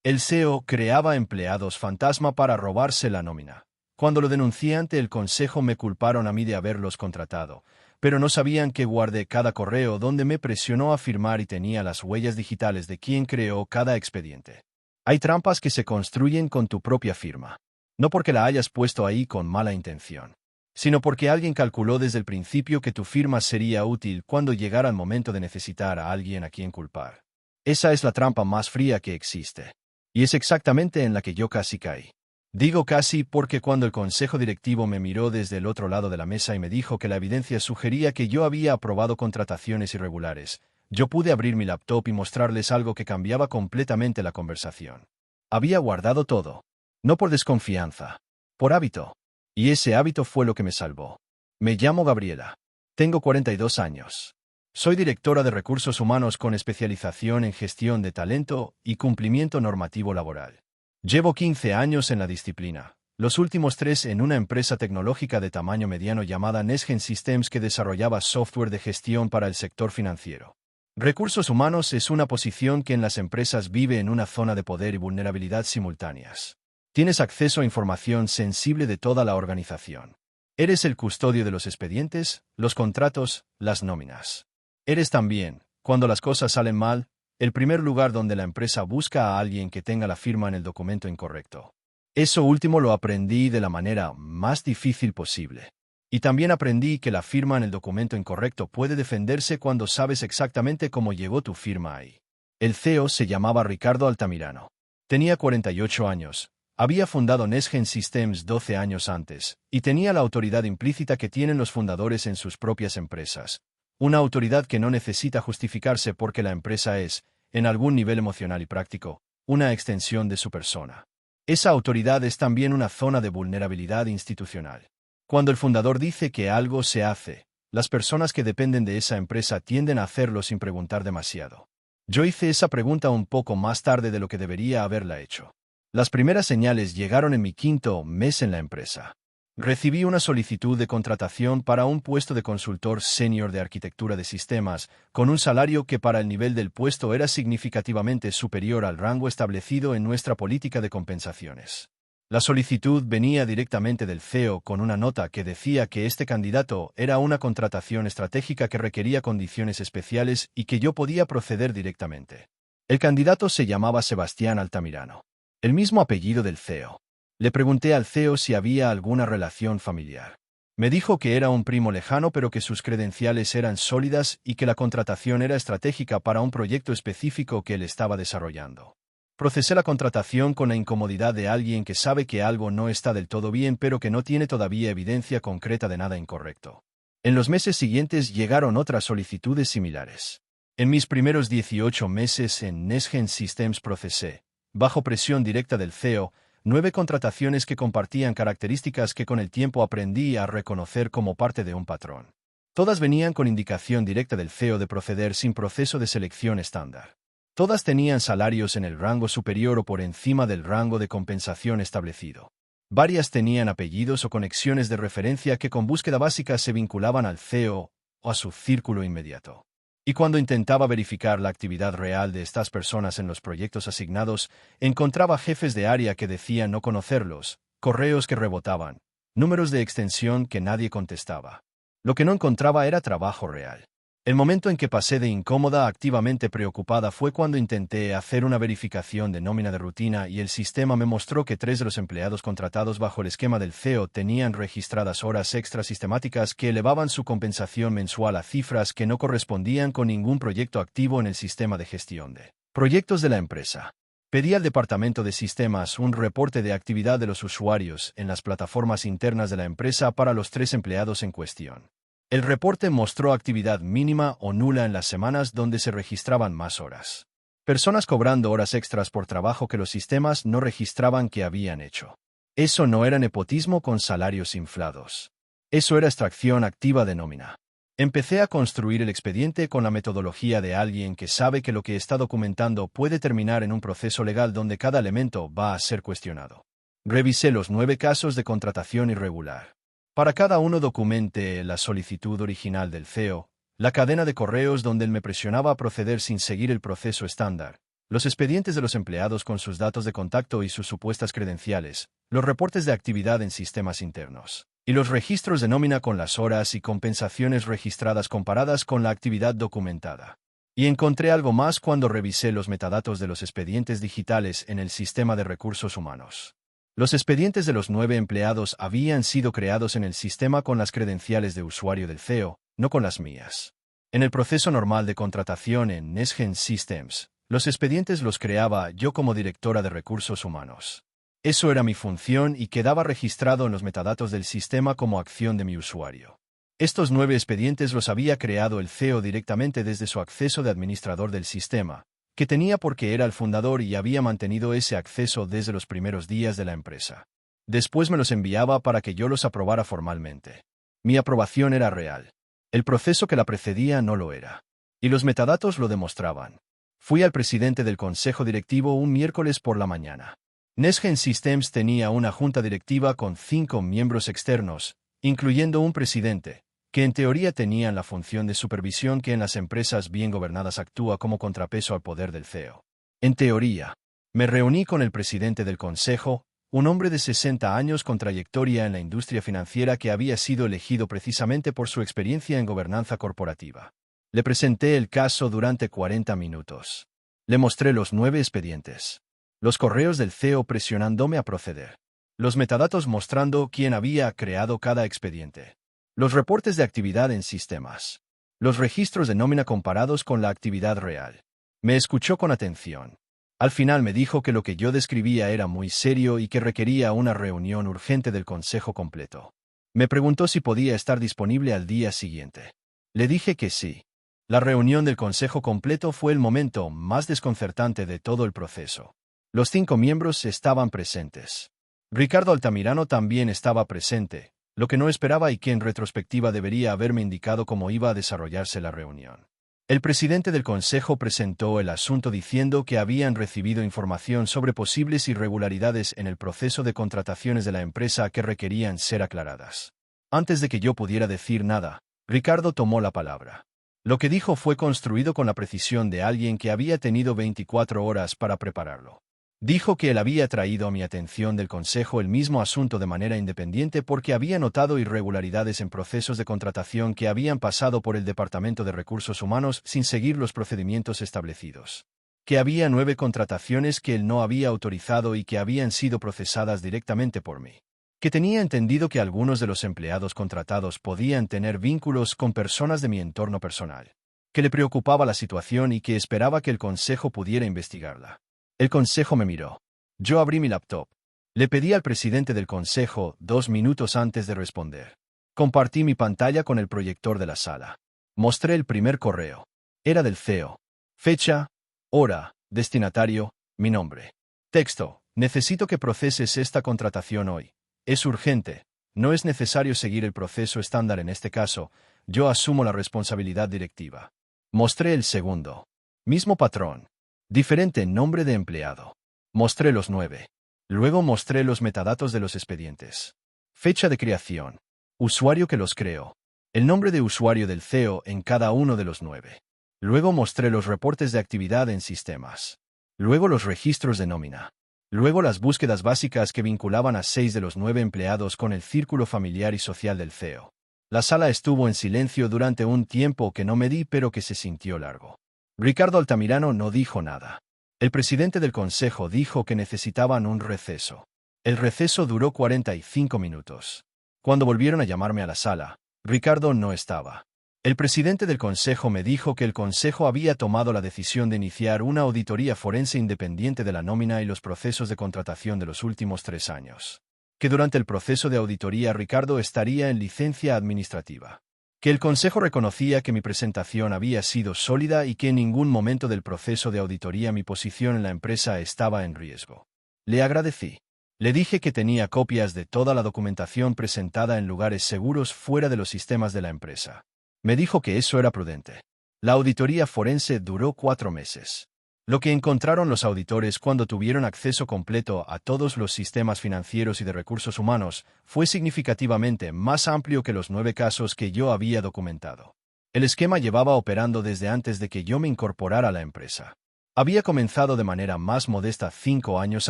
El CEO creaba empleados fantasma para robarse la nómina. Cuando lo denuncié ante el consejo me culparon a mí de haberlos contratado, pero no sabían que guardé cada correo donde me presionó a firmar y tenía las huellas digitales de quien creó cada expediente. Hay trampas que se construyen con tu propia firma. No porque la hayas puesto ahí con mala intención, sino porque alguien calculó desde el principio que tu firma sería útil cuando llegara el momento de necesitar a alguien a quien culpar. Esa es la trampa más fría que existe. Y es exactamente en la que yo casi caí. Digo casi porque cuando el consejo directivo me miró desde el otro lado de la mesa y me dijo que la evidencia sugería que yo había aprobado contrataciones irregulares, yo pude abrir mi laptop y mostrarles algo que cambiaba completamente la conversación. Había guardado todo. No por desconfianza. Por hábito. Y ese hábito fue lo que me salvó. Me llamo Gabriela. Tengo 42 años. Soy directora de recursos humanos con especialización en gestión de talento y cumplimiento normativo laboral. Llevo 15 años en la disciplina, los últimos 3 en una empresa tecnológica de tamaño mediano llamada Nesgen Systems que desarrollaba software de gestión para el sector financiero. Recursos humanos es una posición que en las empresas vive en una zona de poder y vulnerabilidad simultáneas. Tienes acceso a información sensible de toda la organización. Eres el custodio de los expedientes, los contratos, las nóminas. Eres también, cuando las cosas salen mal, el primer lugar donde la empresa busca a alguien que tenga la firma en el documento incorrecto. Eso último lo aprendí de la manera más difícil posible. Y también aprendí que la firma en el documento incorrecto puede defenderse cuando sabes exactamente cómo llegó tu firma ahí. El CEO se llamaba Ricardo Altamirano. Tenía 48 años, había fundado Nesgen Systems 12 años antes, y tenía la autoridad implícita que tienen los fundadores en sus propias empresas. Una autoridad que no necesita justificarse porque la empresa es, en algún nivel emocional y práctico, una extensión de su persona. Esa autoridad es también una zona de vulnerabilidad institucional. Cuando el fundador dice que algo se hace, las personas que dependen de esa empresa tienden a hacerlo sin preguntar demasiado. Yo hice esa pregunta un poco más tarde de lo que debería haberla hecho. Las primeras señales llegaron en mi 5º mes en la empresa. Recibí una solicitud de contratación para un puesto de consultor senior de arquitectura de sistemas, con un salario que para el nivel del puesto era significativamente superior al rango establecido en nuestra política de compensaciones. La solicitud venía directamente del CEO con una nota que decía que este candidato era una contratación estratégica que requería condiciones especiales y que yo podía proceder directamente. El candidato se llamaba Sebastián Altamirano. El mismo apellido del CEO. Le pregunté al CEO si había alguna relación familiar. Me dijo que era un primo lejano pero que sus credenciales eran sólidas y que la contratación era estratégica para un proyecto específico que él estaba desarrollando. Procesé la contratación con la incomodidad de alguien que sabe que algo no está del todo bien pero que no tiene todavía evidencia concreta de nada incorrecto. En los meses siguientes llegaron otras solicitudes similares. En mis primeros 18 meses en Nesgen Systems procesé, bajo presión directa del CEO, 9 contrataciones que compartían características que con el tiempo aprendí a reconocer como parte de un patrón. Todas venían con indicación directa del CEO de proceder sin proceso de selección estándar. Todas tenían salarios en el rango superior o por encima del rango de compensación establecido. Varias tenían apellidos o conexiones de referencia que con búsqueda básica se vinculaban al CEO o a su círculo inmediato. Y cuando intentaba verificar la actividad real de estas personas en los proyectos asignados, encontraba jefes de área que decían no conocerlos, correos que rebotaban, números de extensión que nadie contestaba. Lo que no encontraba era trabajo real. El momento en que pasé de incómoda a activamente preocupada fue cuando intenté hacer una verificación de nómina de rutina y el sistema me mostró que 3 de los empleados contratados bajo el esquema del CEO tenían registradas horas extra sistemáticas que elevaban su compensación mensual a cifras que no correspondían con ningún proyecto activo en el sistema de gestión de proyectos de la empresa. Pedí al departamento de sistemas un reporte de actividad de los usuarios en las plataformas internas de la empresa para los 3 empleados en cuestión. El reporte mostró actividad mínima o nula en las semanas donde se registraban más horas. Personas cobrando horas extras por trabajo que los sistemas no registraban que habían hecho. Eso no era nepotismo con salarios inflados. Eso era extracción activa de nómina. Empecé a construir el expediente con la metodología de alguien que sabe que lo que está documentando puede terminar en un proceso legal donde cada elemento va a ser cuestionado. Revisé los 9 casos de contratación irregular. Para cada uno documenté la solicitud original del CEO, la cadena de correos donde él me presionaba a proceder sin seguir el proceso estándar, los expedientes de los empleados con sus datos de contacto y sus supuestas credenciales, los reportes de actividad en sistemas internos, y los registros de nómina con las horas y compensaciones registradas comparadas con la actividad documentada. Y encontré algo más cuando revisé los metadatos de los expedientes digitales en el sistema de recursos humanos. Los expedientes de los 9 empleados habían sido creados en el sistema con las credenciales de usuario del CEO, no con las mías. En el proceso normal de contratación en NextGen Systems, los expedientes los creaba yo como directora de recursos humanos. Eso era mi función y quedaba registrado en los metadatos del sistema como acción de mi usuario. Estos 9 expedientes los había creado el CEO directamente desde su acceso de administrador del sistema, que tenía porque era el fundador y había mantenido ese acceso desde los primeros días de la empresa. Después me los enviaba para que yo los aprobara formalmente. Mi aprobación era real. El proceso que la precedía no lo era. Y los metadatos lo demostraban. Fui al presidente del consejo directivo un miércoles por la mañana. NextGen Systems tenía una junta directiva con 5 miembros externos, incluyendo un presidente, que en teoría tenían la función de supervisión que en las empresas bien gobernadas actúa como contrapeso al poder del CEO. En teoría, me reuní con el presidente del consejo, un hombre de 60 años con trayectoria en la industria financiera que había sido elegido precisamente por su experiencia en gobernanza corporativa. Le presenté el caso durante 40 minutos. Le mostré los 9 expedientes. Los correos del CEO presionándome a proceder. Los metadatos mostrando quién había creado cada expediente. Los reportes de actividad en sistemas. Los registros de nómina comparados con la actividad real. Me escuchó con atención. Al final me dijo que lo que yo describía era muy serio y que requería una reunión urgente del consejo completo. Me preguntó si podía estar disponible al día siguiente. Le dije que sí. La reunión del consejo completo fue el momento más desconcertante de todo el proceso. Los 5 miembros estaban presentes. Ricardo Altamirano también estaba presente, lo que no esperaba y que en retrospectiva debería haberme indicado cómo iba a desarrollarse la reunión. El presidente del consejo presentó el asunto diciendo que habían recibido información sobre posibles irregularidades en el proceso de contrataciones de la empresa que requerían ser aclaradas. Antes de que yo pudiera decir nada, Ricardo tomó la palabra. Lo que dijo fue construido con la precisión de alguien que había tenido 24 horas para prepararlo. Dijo que él había traído a mi atención del consejo el mismo asunto de manera independiente porque había notado irregularidades en procesos de contratación que habían pasado por el Departamento de Recursos Humanos sin seguir los procedimientos establecidos. Que había 9 contrataciones que él no había autorizado y que habían sido procesadas directamente por mí. Que tenía entendido que algunos de los empleados contratados podían tener vínculos con personas de mi entorno personal. Que le preocupaba la situación y que esperaba que el consejo pudiera investigarla. El consejo me miró. Yo abrí mi laptop. Le pedí al presidente del consejo 2 minutos antes de responder. Compartí mi pantalla con el proyector de la sala. Mostré el primer correo. Era del CEO. Fecha, hora, destinatario, mi nombre. Texto: necesito que proceses esta contratación hoy. Es urgente. No es necesario seguir el proceso estándar en este caso. Yo asumo la responsabilidad directiva. Mostré el segundo. Mismo patrón. Diferente nombre de empleado. Mostré los 9. Luego mostré los metadatos de los expedientes. Fecha de creación. Usuario que los creó. El nombre de usuario del CEO en cada uno de los 9. Luego mostré los reportes de actividad en sistemas. Luego los registros de nómina. Luego las búsquedas básicas que vinculaban a 6 de los 9 empleados con el círculo familiar y social del CEO. La sala estuvo en silencio durante un tiempo que no medí pero que se sintió largo. Ricardo Altamirano no dijo nada. El presidente del consejo dijo que necesitaban un receso. El receso duró 45 minutos. Cuando volvieron a llamarme a la sala, Ricardo no estaba. El presidente del consejo me dijo que el consejo había tomado la decisión de iniciar una auditoría forense independiente de la nómina y los procesos de contratación de los últimos 3 años. Que durante el proceso de auditoría Ricardo estaría en licencia administrativa. Que el consejo reconocía que mi presentación había sido sólida y que en ningún momento del proceso de auditoría mi posición en la empresa estaba en riesgo. Le agradecí. Le dije que tenía copias de toda la documentación presentada en lugares seguros fuera de los sistemas de la empresa. Me dijo que eso era prudente. La auditoría forense duró 4 meses. Lo que encontraron los auditores cuando tuvieron acceso completo a todos los sistemas financieros y de recursos humanos fue significativamente más amplio que los 9 casos que yo había documentado. El esquema llevaba operando desde antes de que yo me incorporara a la empresa. Había comenzado de manera más modesta 5 años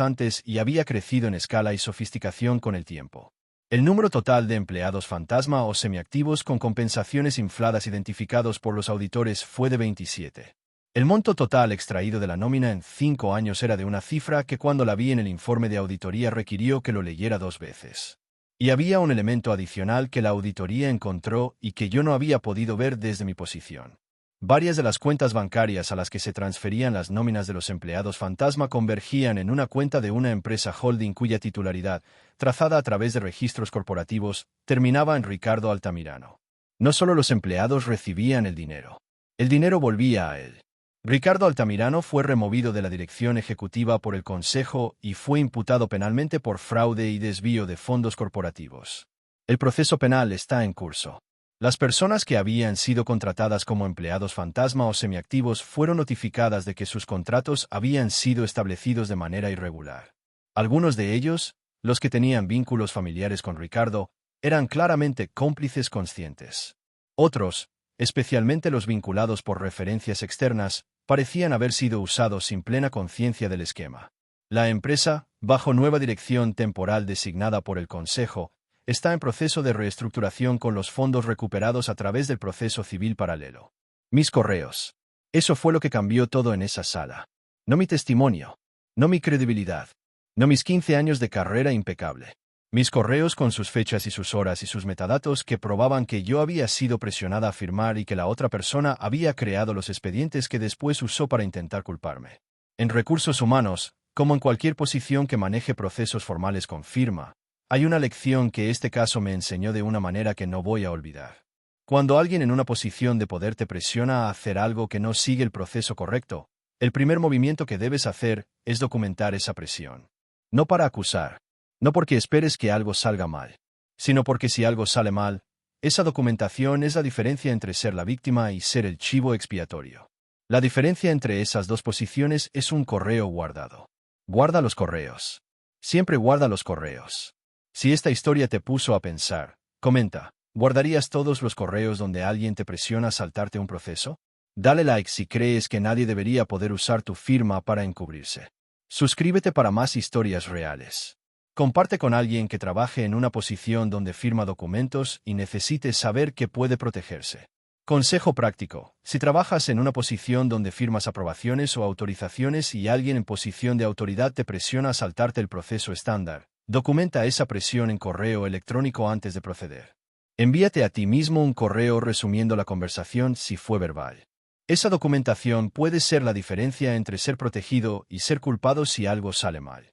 antes y había crecido en escala y sofisticación con el tiempo. El número total de empleados fantasma o semiactivos con compensaciones infladas identificados por los auditores fue de 27. El monto total extraído de la nómina en 5 años era de una cifra que cuando la vi en el informe de auditoría requirió que lo leyera 2 veces. Y había un elemento adicional que la auditoría encontró y que yo no había podido ver desde mi posición. Varias de las cuentas bancarias a las que se transferían las nóminas de los empleados fantasma convergían en una cuenta de una empresa holding cuya titularidad, trazada a través de registros corporativos, terminaba en Ricardo Altamirano. No solo los empleados recibían el dinero volvía a él. Ricardo Altamirano fue removido de la dirección ejecutiva por el Consejo y fue imputado penalmente por fraude y desvío de fondos corporativos. El proceso penal está en curso. Las personas que habían sido contratadas como empleados fantasma o semiactivos fueron notificadas de que sus contratos habían sido establecidos de manera irregular. Algunos de ellos, los que tenían vínculos familiares con Ricardo, eran claramente cómplices conscientes. Otros, especialmente los vinculados por referencias externas, parecían haber sido usados sin plena conciencia del esquema. La empresa, bajo nueva dirección temporal designada por el Consejo, está en proceso de reestructuración con los fondos recuperados a través del proceso civil paralelo. Mis correos. Eso fue lo que cambió todo en esa sala. No mi testimonio. No mi credibilidad. No mis 15 años de carrera impecable. Mis correos con sus fechas y sus horas y sus metadatos que probaban que yo había sido presionada a firmar y que la otra persona había creado los expedientes que después usó para intentar culparme. En recursos humanos, como en cualquier posición que maneje procesos formales con firma, hay una lección que este caso me enseñó de una manera que no voy a olvidar. Cuando alguien en una posición de poder te presiona a hacer algo que no sigue el proceso correcto, el primer movimiento que debes hacer es documentar esa presión. No para acusar, no porque esperes que algo salga mal, sino porque si algo sale mal, esa documentación es la diferencia entre ser la víctima y ser el chivo expiatorio. La diferencia entre esas dos posiciones es un correo guardado. Guarda los correos. Siempre guarda los correos. Si esta historia te puso a pensar, comenta, ¿guardarías todos los correos donde alguien te presiona a saltarte un proceso? Dale like si crees que nadie debería poder usar tu firma para encubrirse. Suscríbete para más historias reales. Comparte con alguien que trabaje en una posición donde firma documentos y necesite saber que puede protegerse. Consejo práctico: si trabajas en una posición donde firmas aprobaciones o autorizaciones y alguien en posición de autoridad te presiona a saltarte el proceso estándar, documenta esa presión en correo electrónico antes de proceder. Envíate a ti mismo un correo resumiendo la conversación si fue verbal. Esa documentación puede ser la diferencia entre ser protegido y ser culpado si algo sale mal.